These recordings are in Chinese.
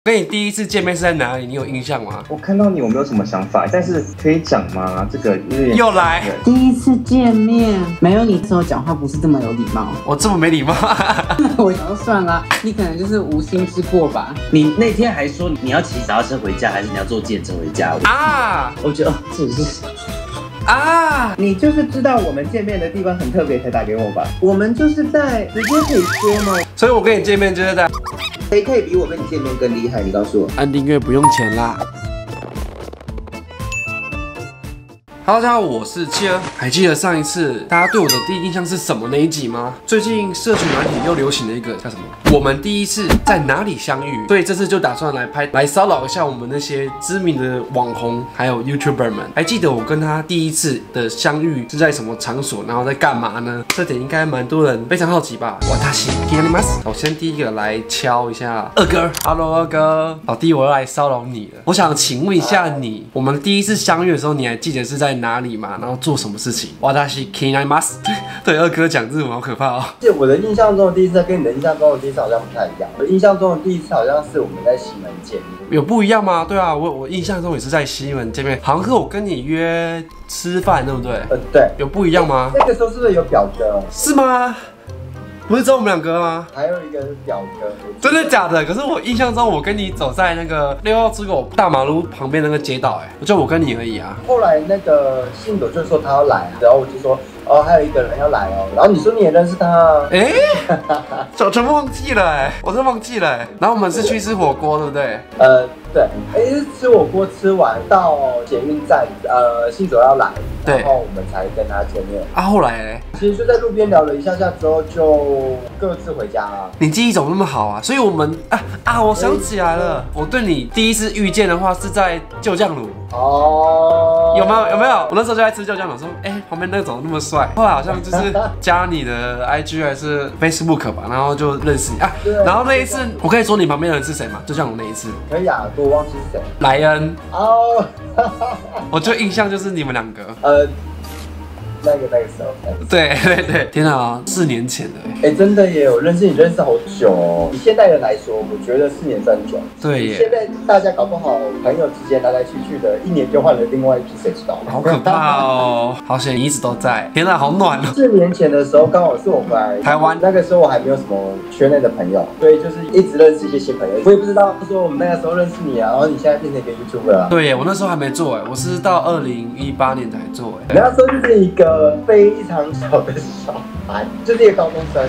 跟你第一次见面是在哪里？你有印象吗？我看到你，我没有什么想法，但是可以讲吗？这个有点又来。第一次见面，没有你之后讲话不是这么有礼貌。我这么没礼貌？我想说算了，你可能就是无心之过吧。你那天还说你要骑脚踏车回家，还是你要坐计程车回家？啊！我觉得这是啊！你就是知道我们见面的地方很特别才打给我吧？我们就是在直接可以说吗？所以我跟你见面就是在。谁可以比我跟你见面更厉害？你告诉我。按订阅不用钱啦。Hello， 大家好，我是企鹅。还记得上一次大家对我的第一印象是什么那一集吗？最近社群软体又流行了一个叫什么？我们第一次在哪里相遇？所以这次就打算来骚扰一下我们那些知名的网红还有 YouTuber 们。还记得我跟他第一次的相遇是在什么场所，然后在干嘛呢？这点应该蛮多人非常好奇吧？首先第一个来敲一下二哥 ，Hello 二哥，老弟我要来骚扰你了。我想请问一下你，我们第一次相遇的时候，你还记得是在哪里吗？然后做什么事情？对二哥讲日文好可怕哦。我的印象中的第一次跟你的印象中的第一次好像不太一样。我印象中的第一次好像是我们在西门见面，有不一样吗？对啊，我印象中也是在西门见面，好像是我跟你约吃饭，对不对？对。有不一样吗？那个时候是不是有表哥？是吗？不是只有我们两个吗？还有一个是表哥。真的假的？可是我印象中，我跟你走在那个6号出口大马路旁边那个街道，就我跟你而已啊。后来那个信朵就说他要来，然后我就说哦，还有一个人要来哦。然后你说你也认识他啊？全部忘记了我真忘记了然后我们是去吃火锅，对不对？对，是吃火锅吃完到捷运站，信朵要来，然后我们才跟他见面。啊，后来嘞？其实就在路边聊了一下之后，就各自回家了。你记忆怎么那么好啊？所以我们我想起来了，我对你第一次遇见的话是在旧酱卤。哦，有没有？我那时候就在吃旧酱卤，说旁边那个怎么那么帅？后来好像就是加你的 IG 还是 Facebook 吧，然后就认识你啊。然后那一次，我可以说你旁边的人是谁吗？旧酱卤那一次。可以啊，我忘记是谁。莱恩。哦。我就印象就是你们两个。那个时候，对，天啊，4年前的真的耶，我认识好久哦。以现代人来说，我觉得4年算久。对耶。现在大家搞不好朋友之间来来去去的，1年就换了另外一批，谁知道？好可怕哦！好险你一直都在，天啊，好暖哦。4年前的时候，刚好是我回来台湾，那个时候我还没有什么圈内的朋友，所以就是一直认识一些新朋友。我也不知道说我们那个时候认识你啊，然后你现在变成一个 YouTuber 啊。对耶，我那时候还没做我是到2018年才做你那时候就是一个非常小的小孩，就是一个高中生。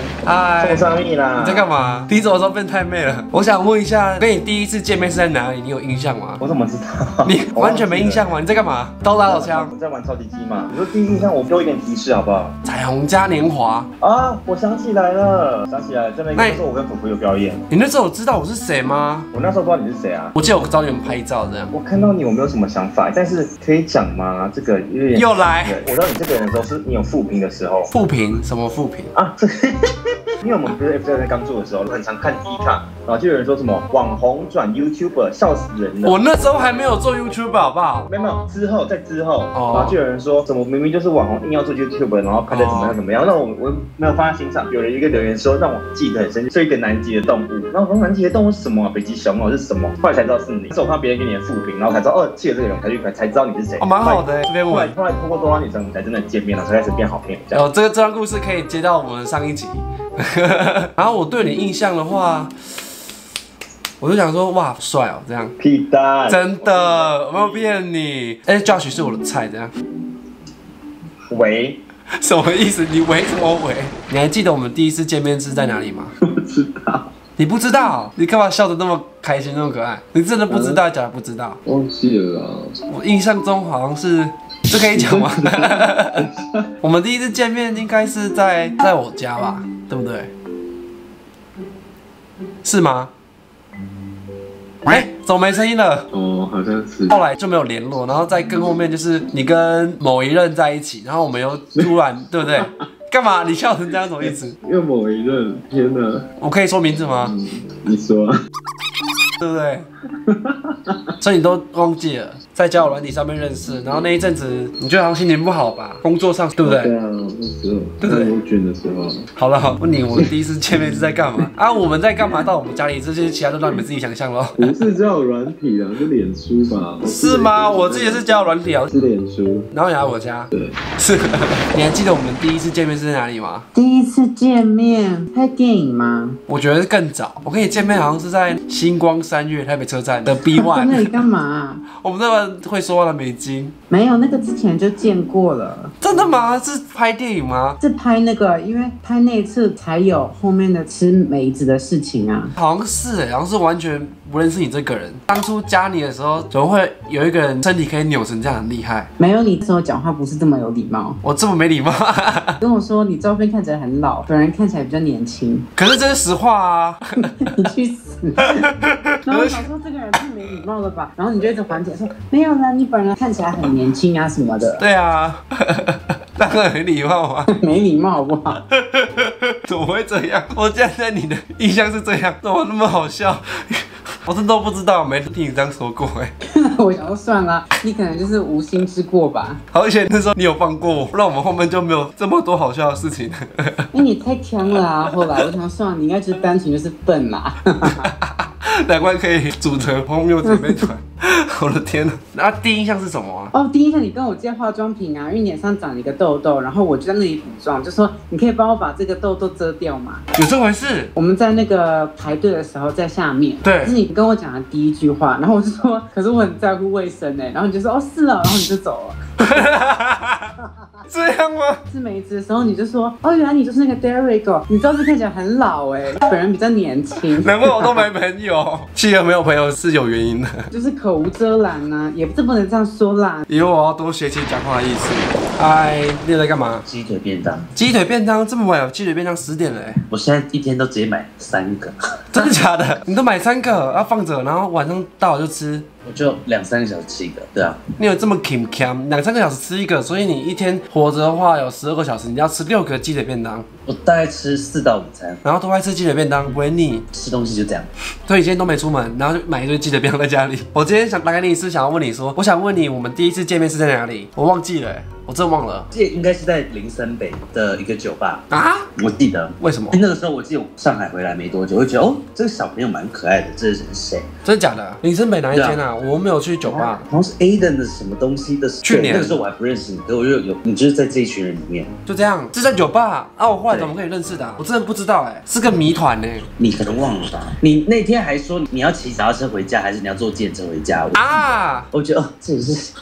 送上你啦！你在干嘛？你怎么说变太妹了？我想问一下，跟你第一次见面是在哪里？你有印象吗？我怎么知道？你完全没印象吗？你在干嘛？刀打手枪？我在玩超级机嘛。你说第一印象，我给我一点提示好不好？彩虹嘉年华啊！我想起来了，真的，那时候我跟福福有表演。你那时候有知道我是谁吗？我那时候不知道你是谁啊。我记得我找你们拍照这样。我看到你，我没有什么想法，但是可以讲吗？这个有点又来。我知道你这个人的时候，是你有负评的时候。负评？什么负评啊？因为我们不是 FJ 刚做的时候，很常看 D 卡，然后就有人说什么网红转 YouTuber 笑死人了。我那时候还没有做 YouTuber 好不好？没有，之后，然后就有人说怎么明明就是网红硬要做 YouTuber， 然后拍的怎么样，那我没有放在心上。有人一个留言说让我记得很深，是一个南极的动物，然后我说南极的动物是什么啊？北极熊哦是什么？后来才知道是你，是我看别人给你的负评，然后才知道记得这个人，才知道你是谁。蛮好的这边后来通过多少女生，我们才真的见面了，才开始变好朋友。这段故事可以接到我们上一集。然后我对你印象的话，我就想说哇帅哦这样。屁蛋，真的我没有骗你。Josh 是我的菜这样。喂，什么意思？你喂什么喂？你还记得我们第一次见面是在哪里吗？不知道。你不知道？你干嘛笑得那么开心那么可爱？你真的不知道，假的不知道？忘记了啊。我印象中好像是。这可以讲吗？我们第一次见面应该是在我家吧，对不对？是吗？怎么没声音了？哦，好像是。后来就没有联络，然后再更后面就是你跟某一任在一起，然后我们又突然，对不对？干嘛？你笑成这样什么意思？又某一任，天哪！我可以说名字吗？你说啊。对不对？所以你都忘记了。在交友软体上面认识，然后那一阵子你就好像心情不好吧，工作上对不对？对啊，那时候对不对我卷的时候，好了，问你，我们第一次见面是在干嘛啊？我们在干嘛？到我们家里，这些其他都让你们自己想象咯。不是交友软体啊，是脸书吧？是吗？我自己是交友软体啊，是脸书。然后你来我家，对，是。你还记得我们第一次见面是在哪里吗？第一次见面拍电影吗？我觉得更早，我跟你见面好像是在星光三月台北车站的 B1。在那里干嘛？我们那边会说话的美金。没有，那个之前就见过了。真的吗？是拍电影吗？是拍那个，因为拍那一次才有后面的吃梅子的事情啊。好像是好像是完全不认识你这个人。当初加你的时候，怎么会有一个人身体可以扭成这样，很厉害？没有，你之后讲话不是这么有礼貌。我这么没礼貌？跟我说你照片看起来很老，本人看起来比较年轻。可是这是实话啊！你去死！然后我想说这个人太没礼貌了吧，然后你就一直缓解说没有啦，你本人看起来很年轻啊什么的。对啊，当然没礼貌啊！没礼貌好不好？怎么会这样？我竟然在你的印象是这样，怎么那么好笑？我真都不知道，没听你这样说过我想说算了，你可能就是无心之过吧。而且那时候你有放过我，不然我们后面就没有这么多好笑的事情。你太强了啊！后来我想算了，你应该就是单纯就是笨啦。难怪可以组成荒谬姐妹团。我的天哪！那第一印象是什么啊？哦，第一印象你跟我借化妆品啊，因为你脸上长了一个痘痘，然后我就在那里补妆，就说你可以帮我把这个痘痘遮掉吗？有这回事？我们在那个排队的时候在下面，对，这是你跟我讲的第一句话，然后我就说，可是我很在乎卫生然后你就说哦是哦，然后你就走了。这样吗？吃梅子的时候你就说哦，原来你就是那个 Derek 哦，你照片看起来很老本人比较年轻。难怪我都没朋友。企鹅没有朋友是有原因的，就是口无遮拦呐，也不能这样说啦。以后我要多学习讲话的意思。嗨，你在干嘛？鸡腿便当。鸡腿便当这么晚有鸡腿便当10点了我现在一天都直接买3个。真的假的？你都买3个要放着，然后晚上到了就吃。我就2-3个小时吃一个，对啊。你有这么勤2-3个小时吃一个，所以你一天活着的话有12个小时，你要吃6个鸡腿便当。我大概吃4到5餐，然后都爱吃鸡腿便当，不会腻。吃东西就这样。所以你今天都没出门，然后就买一堆鸡腿便当在家里。我今天想打给你是想要问你说，我想问你我们第一次见面是在哪里？我忘记了我真忘了。这应该是在林森北的一个酒吧啊，我记得。为什么？那个时候我记得我上海回来没多久，我就觉得哦，这个小朋友蛮可爱的，这是谁？真的假的？林森北哪一间啊？我没有去酒吧，好像是 Aden 的什么东西的。去年那个时候我还不认识你，可我就有你就是在这一群人里面。就这样，是在酒吧啊？我后来怎么可以认识的我真的不知道是个谜团你可能忘了吧？你那天还说你要骑脚踏车回家，还是你要坐电车回家啊？我觉得这也是。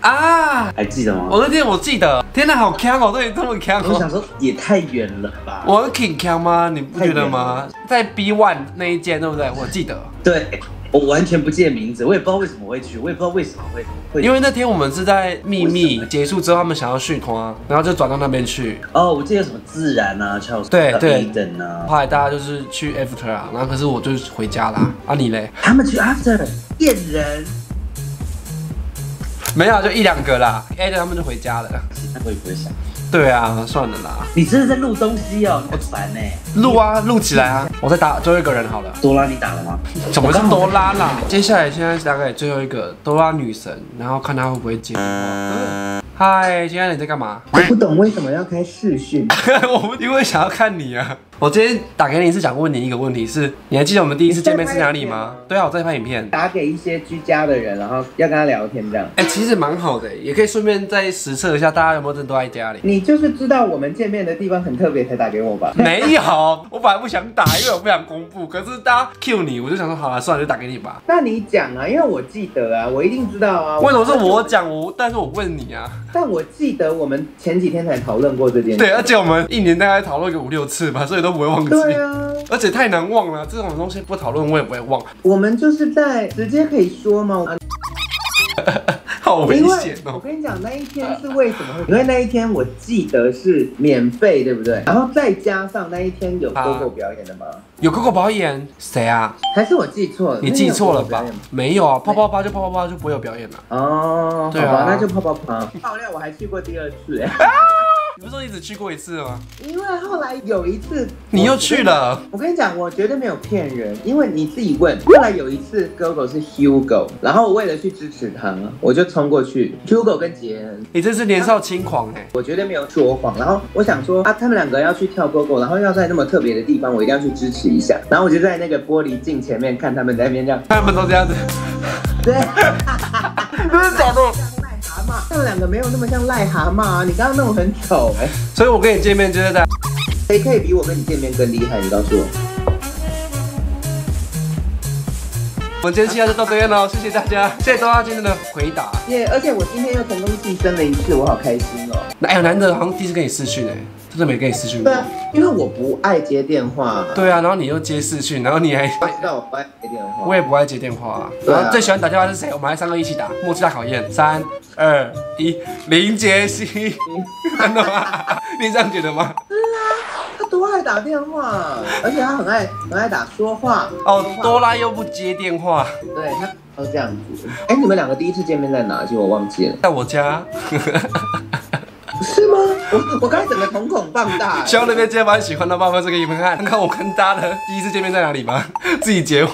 啊，还记得吗？我那天我记得，天哪，好强哦！对你这么强我想说也太远了吧？我很强吗？你不觉得吗？在 B1 那一间，对不对？我记得。对，我完全不记得名字，我也不知道为什么我会去，我也不知道为什么会。因为那天我们是在秘密结束之后，他们想要续团，然后就转到那边去。哦，我记得什么自然啊，还有对Aden啊。后来大家就是去 After 啊，然后可是我就是回家啦。啊，你嘞？他们去 After 骗人。没有，就1-2个啦。Aden 他们就回家了。那我也不会想。对啊，算了啦。你真的在录东西哦，好烦录啊，录起来啊。我再打最后一个人好了。多拉你打了吗？怎么是多拉啦？接下来现在大概最后一个多拉女神，然后看她会不会接电话。嗨，现在你在干嘛？我不懂为什么要开视讯。我因为想要看你啊。我今天打给你是想问你一个问题，是你还记得我们第一次见面是哪里吗？对啊，我在拍影片，打给一些居家的人，然后要跟他聊天这样。其实蛮好的，也可以顺便再实测一下大家有没有真的都在家里。你就是知道我们见面的地方很特别才打给我吧？没有，我本来不想打，因为我不想公布。可是大家 cue 你，我就想说好了，算了，就打给你吧。那你讲啊，因为我记得啊，我一定知道啊。为什么是我讲但是我问你啊？但我记得我们前几天才讨论过这件事。对，而且我们1年大概讨论个5-6次吧，所以都不会忘记。对啊。而且太难忘了，这种东西不讨论我也不会忘。我们就是在直接可以说吗？好危险哦！我跟你讲，那一天是为什么会？因为那一天我记得是免费，对不对？然后再加上那一天有 GoGo 表演的吗？有 GoGo 表演？谁啊？还是我记错了？你记错了吧？没有啊，泡泡吧就泡泡吧就不会有表演了。哦，对啊，好吧，那就泡泡吧。爆料我还去过第2次你不是说你只去过一次吗？因为后来有一次你又去了。我跟你讲，我绝对没有骗人，因为你自己问。后来有一次 ，Gogo 是 Hugo， 然后我为了去支持他，我就冲过去 ，Hugo 跟杰恩。你这是年少轻狂哎！我绝对没有说谎。然后我想说啊，他们两个要去跳 Gogo， 然后要在那么特别的地方，我一定要去支持一下。然后我就在那个玻璃镜前面看他们在那边这样，他们都这样子。对，真的假的？蛤蟆，他们两个没有那么像癞蛤蟆啊！你刚刚那种很丑哎、所以我跟你见面就是在。谁可以比我跟你见面更厉害？你告诉我。我们今天期待就到这边喽，谢谢大家，谢谢大家今天的回答。耶！而且我今天又成功晋升了一次，我好开心哦。哎呀，难得好像第一次跟你视讯哎，真的没跟你视讯过。对啊，因为我不爱接电话。对啊，然后你又接视讯，然后你还我知道我不爱接电话。我也不爱接电话啊。对啊然后最喜欢打电话是谁？我们来3个一起打，默契大考验，3、2、1，林杰西，真的吗？你这样觉得吗？他多爱打电话，而且他很爱打说话。哦，多拉又不接电话，对他都这样子。哎，你们两个第一次见面在哪？其实我忘记了。在我家。是吗？我刚才整个瞳孔放大。希望那边今天把你喜欢的部分是给你们看，看看我跟大家的第一次见面在哪里吧，自己结尾。